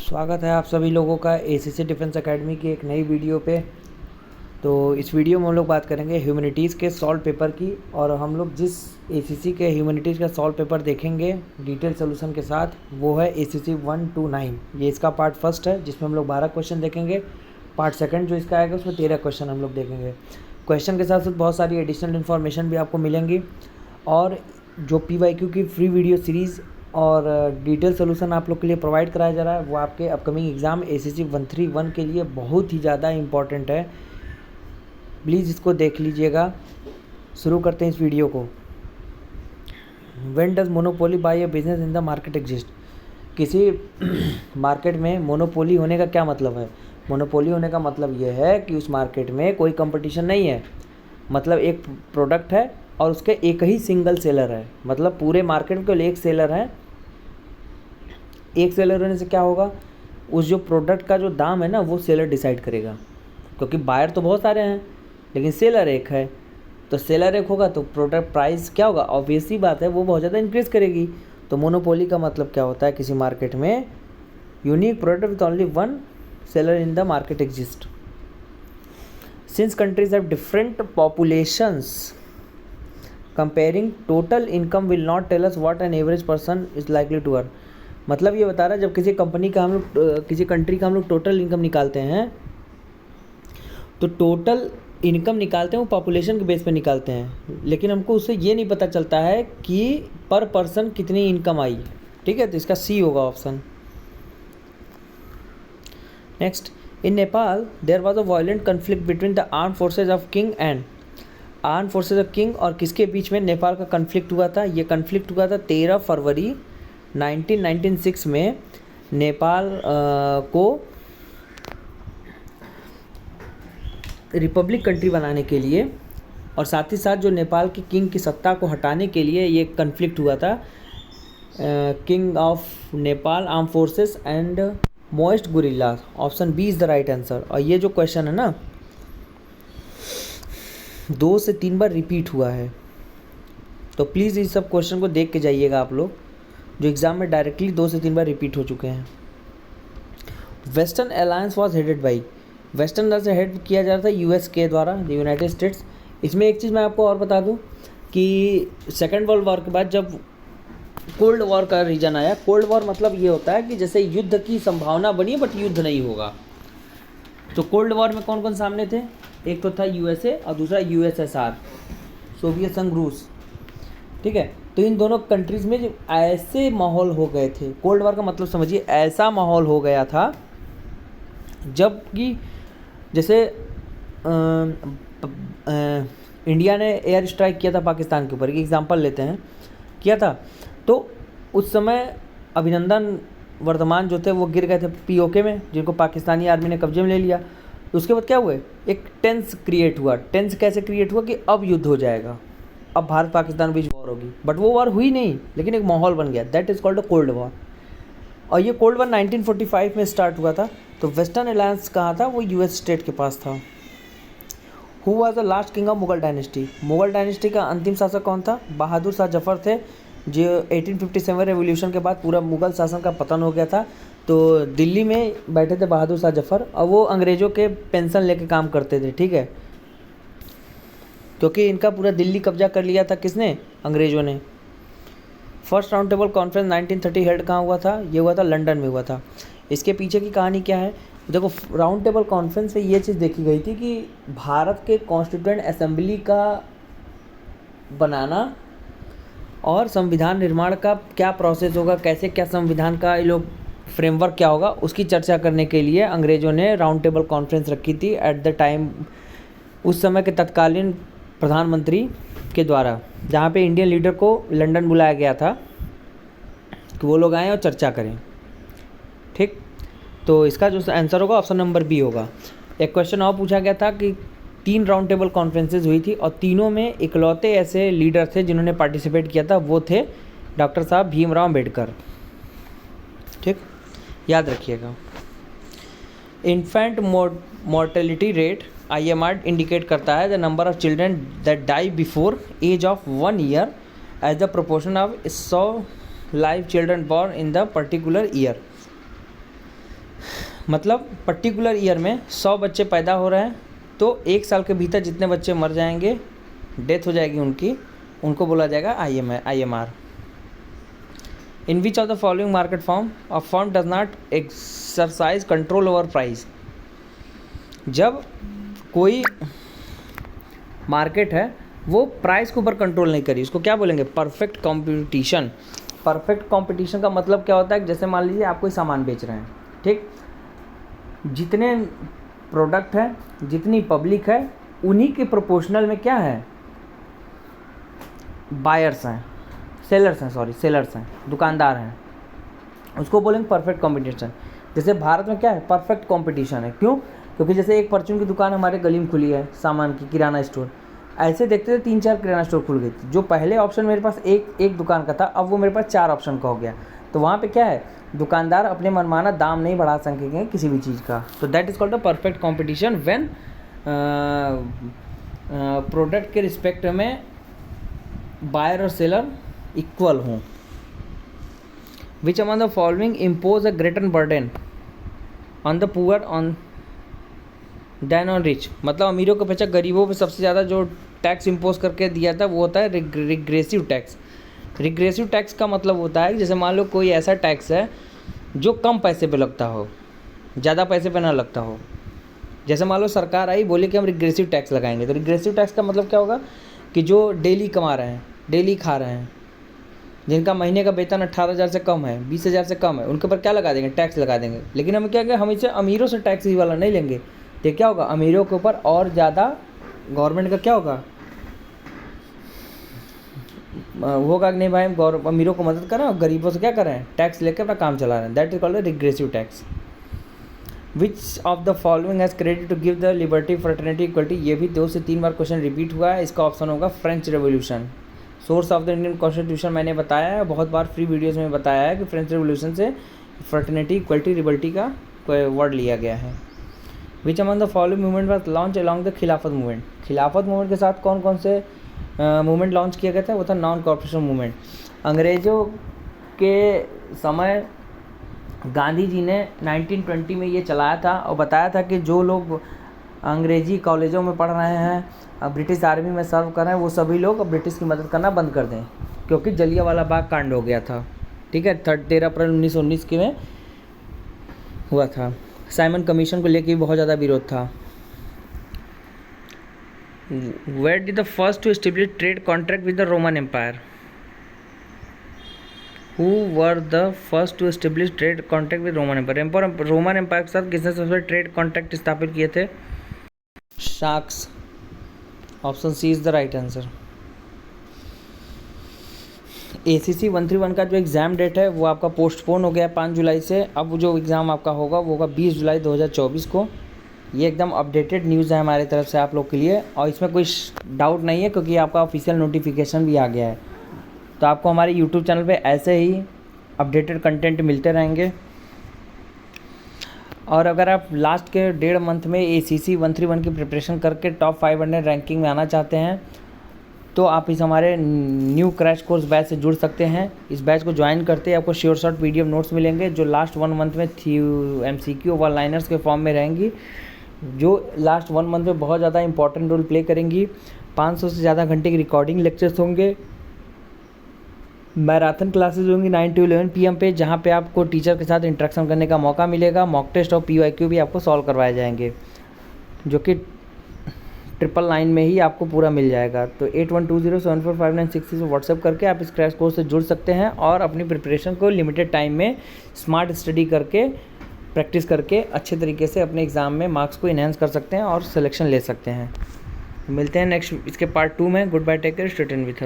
स्वागत है आप सभी लोगों का एसीसी डिफेंस एकेडमी की एक नई वीडियो पे। तो इस वीडियो में हम लोग बात करेंगे ह्यूमैनिटीज़ के सॉल्व पेपर की। और हम लोग जिस एसीसी के ह्यूमैनिटीज़ का सॉल्व पेपर देखेंगे डिटेल सोल्यूशन के साथ वो है एसीसी 129। ये इसका पार्ट फर्स्ट है जिसमें हम लोग 12 क्वेश्चन देखेंगे। पार्ट सेकंड जो इसका आएगा उसमें 13 क्वेश्चन हम लोग देखेंगे। क्वेश्चन के साथ साथ बहुत सारी एडिशनल इन्फॉर्मेशन भी आपको मिलेंगी। और जो PYQ की फ्री वीडियो सीरीज़ और डिटेल सोल्यूशन आप लोग के लिए प्रोवाइड कराया जा रहा है वो आपके अपकमिंग एग्ज़ाम ACC 131 के लिए बहुत ही ज़्यादा इम्पॉर्टेंट है। प्लीज़ इसको देख लीजिएगा। शुरू करते हैं इस वीडियो को। When does monopoly by a business in the market exist. किसी मार्केट में मोनोपोली होने का क्या मतलब है? मोनोपोली होने का मतलब ये है कि उस मार्केट में कोई कंपटीशन नहीं है। मतलब एक प्रोडक्ट है और उसके एक ही सिंगल सेलर है। मतलब पूरे मार्केट में केवल एक सेलर है। एक सेलर होने से क्या होगा, उस जो प्रोडक्ट का जो दाम है ना वो सेलर डिसाइड करेगा, क्योंकि बायर तो बहुत सारे हैं लेकिन सेलर एक है। तो सेलर एक होगा तो प्रोडक्ट प्राइस क्या होगा, ऑब्वियस सी बात है वो बहुत ज़्यादा इंक्रीज़ करेगी। तो मोनोपोली का मतलब क्या होता है, किसी मार्केट में unique product with only one seller in the market exist. Since countries have different populations, comparing total income will not tell us what an average person is likely to earn. मतलब ये बता रहा है जब किसी company का हम लोग किसी कंट्री का हम लोग टोटल इनकम निकालते हैं तो टोटल इनकम निकालते हैं वो पॉपुलेशन के बेस पे निकालते हैं, लेकिन हमको उससे ये नहीं पता चलता है कि पर पर्सन कितनी इनकम आई। ठीक है, तो इसका सी होगा option. Next, in Nepal there was a violent conflict between the arm forces of king and arm forces of king और किसके बीच में नेपाल का कन्फ्लिक्ट हुआ था? ये कन्फ्लिक्ट हुआ था 13 फरवरी 1996 में। नेपाल को रिपब्लिक कंट्री बनाने के लिए और साथ ही साथ जो नेपाल की किंग की सत्ता को हटाने के लिए ये कन्फ्लिक्ट हुआ था। King of Nepal arm forces and most guerrilla. Option B is the right answer. और ये जो क्वेश्चन है ना 2 से 3 बार रिपीट हुआ है, तो प्लीज़ इस सब क्वेश्चन को देख के जाइएगा आप लोग, जो एग्ज़ाम में डायरेक्टली 2 से 3 बार रिपीट हो चुके हैं। Western alliance was headed by, western alliance head किया जा रहा था US के द्वारा, द यूनाइटेड स्टेट्स। इसमें एक चीज़ मैं आपको और बता दूं कि सेकेंड वर्ल्ड वॉर के बाद जब कोल्ड वॉर का रीजन आया, कोल्ड वॉर मतलब ये होता है कि जैसे युद्ध की संभावना बनी बट युद्ध नहीं होगा। तो कोल्ड वॉर में कौन कौन सामने थे? एक तो था USA और दूसरा USSR, सोवियत संघ रूस। ठीक है, तो इन दोनों कंट्रीज़ में जो ऐसे माहौल हो गए थे, कोल्ड वॉर का मतलब समझिए ऐसा माहौल हो गया था जब कि जैसे इंडिया ने एयर स्ट्राइक किया था पाकिस्तान के ऊपर, एक एग्जांपल लेते हैं, किया था। तो उस समय अभिनंदन वर्धमान जो थे वो गिर गए थे POK में, जिनको पाकिस्तानी आर्मी ने कब्जे में ले लिया। उसके बाद क्या हुए, एक टेंस क्रिएट हुआ। टेंस कैसे क्रिएट हुआ कि अब युद्ध हो जाएगा, अब भारत पाकिस्तान बीच वॉर होगी, बट वो वॉर हुई नहीं लेकिन एक माहौल बन गया। That is called a cold war. और ये कोल्ड वॉर 1945 में स्टार्ट हुआ था। तो वेस्टर्न अलायंस कहाँ था? वो US स्टेट के पास था। Who was the last king of Mughal dynasty, Mughal dynasty का अंतिम शासक कौन था? बहादुर शाह जफर थे, जो 1857 रेवोल्यूशन के बाद पूरा मुगल शासन का पतन हो गया था। तो दिल्ली में बैठे थे बहादुर शाह जफर और वो अंग्रेज़ों के पेंशन लेके काम करते थे। ठीक है, क्योंकि इनका पूरा दिल्ली कब्जा कर लिया था किसने? अंग्रेज़ों ने। First round table conference 1930 held कहाँ हुआ था? ये हुआ था लंदन में हुआ था। इसके पीछे की कहानी क्या है? देखो, राउंड टेबल कॉन्फ्रेंस में ये चीज़ देखी गई थी कि भारत के कॉन्स्टिट्यूएंट असेंबली का बनाना और संविधान निर्माण का क्या प्रोसेस होगा, कैसे क्या संविधान का ये लोग फ्रेमवर्क क्या होगा, उसकी चर्चा करने के लिए अंग्रेज़ों ने राउंड टेबल कॉन्फ्रेंस रखी थी एट द टाइम, उस समय के तत्कालीन प्रधानमंत्री के द्वारा, जहाँ पे इंडियन लीडर को लंदन बुलाया गया था कि वो लोग आएँ और चर्चा करें। ठीक, तो इसका जो आंसर होगा ऑप्शन नंबर बी होगा। एक क्वेश्चन और पूछा गया था कि 3 राउंड टेबल कॉन्फ्रेंसेज हुई थी और तीनों में इकलौते ऐसे लीडर थे जिन्होंने पार्टिसिपेट किया था, वो थे डॉक्टर साहब भीमराव अम्बेडकर। ठीक, याद रखिएगा। Infant mortality rate IMR indicate करता है the number of children that die before age of 1 year as the proportion of 100 live children born in the particular year. मतलब पर्टिकुलर ईयर में 100 बच्चे पैदा हो रहे हैं तो 1 साल के भीतर जितने बच्चे मर जाएंगे, डेथ हो जाएगी उनकी, उनको बोला जाएगा IMR। In which of the following market form a firm does not exercise control over price. जब कोई मार्केट है वो प्राइस के ऊपर कंट्रोल नहीं करी, उसको क्या बोलेंगे? Perfect competition. परफेक्ट कंपटीशन का मतलब क्या होता है? जैसे मान लीजिए आप कोई सामान बेच रहे हैं, ठीक, जितने प्रोडक्ट हैं, जितनी पब्लिक है, उन्हीं के प्रोपोर्शनल में क्या है? बायर्स हैं, सेलर्स हैं, दुकानदार हैं, उसको बोलेंगे परफेक्ट कंपटीशन। जैसे भारत में क्या है? परफेक्ट कंपटीशन है। क्यों? क्योंकि जैसे एक परचून की दुकान हमारे गली में खुली है, सामान की, किराना स्टोर, ऐसे देखते थे 3-4 किराना स्टोर खुल गई थी। जो पहले ऑप्शन मेरे पास एक दुकान का था, अब वो मेरे पास 4 ऑप्शन का हो गया। तो वहाँ पे क्या है? दुकानदार अपने मनमाना दाम नहीं बढ़ा सकेंगे किसी भी चीज़ का। तो that is called the perfect competition when product के रिस्पेक्ट में बायर और सेलर इक्वल हों। Which among the following impose a greater burden on the poor on then on rich. मतलब अमीरों के अपेक्षा गरीबों पे सबसे ज़्यादा जो टैक्स इम्पोज करके दिया था वो होता है रिग्रेसिव टैक्स। रिग्रेसिव टैक्स का मतलब होता है जैसे मान लो कोई ऐसा टैक्स है जो कम पैसे पे लगता हो, ज़्यादा पैसे पे ना लगता हो। जैसे मान लो सरकार आई, बोले कि हम रिग्रेसिव टैक्स लगाएंगे, तो रिग्रेसिव टैक्स का मतलब क्या होगा कि जो डेली कमा रहे हैं, डेली खा रहे हैं, जिनका महीने का वेतन 18,000 से कम है, 20,000 से कम है, उनके ऊपर क्या लगा देंगे? टैक्स लगा देंगे। लेकिन हम क्या करेंगे? हम इसे अमीरों से टैक्स ही वाला नहीं लेंगे। तो क्या होगा? अमीरों के ऊपर और ज़्यादा गवर्नमेंट का क्या होगा? होगा कि नहीं भाई, हम अमीरों को मदद करें और गरीबों से क्या करें? टैक्स लेकर अपना काम चला रहे हैं। That is called regressive tax. Which of the following has credit to give the liberty fraternity equality. ये भी 2 से 3 बार क्वेश्चन रिपीट हुआ है। इसका ऑप्शन होगा French revolution. Source of the Indian constitution मैंने बताया है, बहुत बार फ्री वीडियोज़ में बताया है कि फ्रेंच रेवोल्यूशन से फ्रेटर्निटी इक्वलिटी लिबर्टी का वर्ड लिया गया है। विच among the following movement was launch along the खिलाफत मूवमेंट। खिलाफत मूवमेंट के साथ कौन कौन से मूवमेंट लॉन्च किया गया था? वो था नॉन कॉर्पोरेशन मूवमेंट। अंग्रेज़ों के समय गांधी जी ने 1920 में ये चलाया था और बताया था कि जो लोग अंग्रेजी कॉलेजों में पढ़ रहे हैं, ब्रिटिश आर्मी में सर्व कर रहे हैं, वो सभी लोग अब ब्रिटिश की मदद करना बंद कर दें, क्योंकि जलियांवाला बाग कांड हो गया था। ठीक है, 13 अप्रैल 1919 के में हुआ था। साइमन कमीशन को लेकर भी बहुत ज़्यादा विरोध था। Where did the first to establish trade contract with the Roman Empire? Who were the first to establish trade contract with Roman Empire? Roman Empire के साथ किसने सबसे ट्रेड कॉन्ट्रैक्ट स्थापित किए थे? शार्क्स। Option C is the right answer. ACC 131 का जो एग्ज़ाम डेट है वो आपका पोस्टपोन हो गया 5 जुलाई से। अब जो एग्ज़ाम आपका होगा वो होगा 20 जुलाई 2024 को। ये एकदम अपडेटेड न्यूज़ है हमारी तरफ से आप लोग के लिए, और इसमें कोई डाउट नहीं है क्योंकि आपका ऑफिशियल नोटिफिकेशन भी आ गया है। तो आपको हमारे यूट्यूब चैनल पे ऐसे ही अपडेटेड कंटेंट मिलते रहेंगे। और अगर आप लास्ट के 1.5 मंथ में ACC 131 की प्रिपरेशन करके टॉप 500 रैंकिंग में आना चाहते हैं तो आप इस हमारे न्यू क्रैश कोर्स बैच से जुड़ सकते हैं। इस बैच को ज्वाइन करते ही आपको श्योर शॉर्ट PDF नोट्स मिलेंगे जो लास्ट 1 मंथ में MCQ वन लाइनर्स के फॉर्म में रहेंगी, जो लास्ट 1 मंथ में बहुत ज़्यादा इंपॉर्टेंट रोल प्ले करेंगी। 500 से ज़्यादा घंटे की रिकॉर्डिंग लेक्चर्स होंगे, मैराथन क्लासेस होंगी 9 to 11 PM पे, जहाँ पे आपको टीचर के साथ इंटरेक्शन करने का मौका मिलेगा। मॉक टेस्ट और PYQ भी आपको सॉल्व करवाए जाएंगे, जो कि 999 में ही आपको पूरा मिल जाएगा। तो 8120745966 से व्हाट्सएप करके आप इस क्रैश कोर्स से जुड़ सकते हैं और अपनी प्रिपरेशन को लिमिटेड टाइम में स्मार्ट स्टडी करके, प्रैक्टिस करके अच्छे तरीके से अपने एग्ज़ाम में मार्क्स को इन्हेंस कर सकते हैं और सिलेक्शन ले सकते हैं। मिलते हैं नेक्स्ट इसके पार्ट 2 में। Goodbye, take care, stay tuned with us.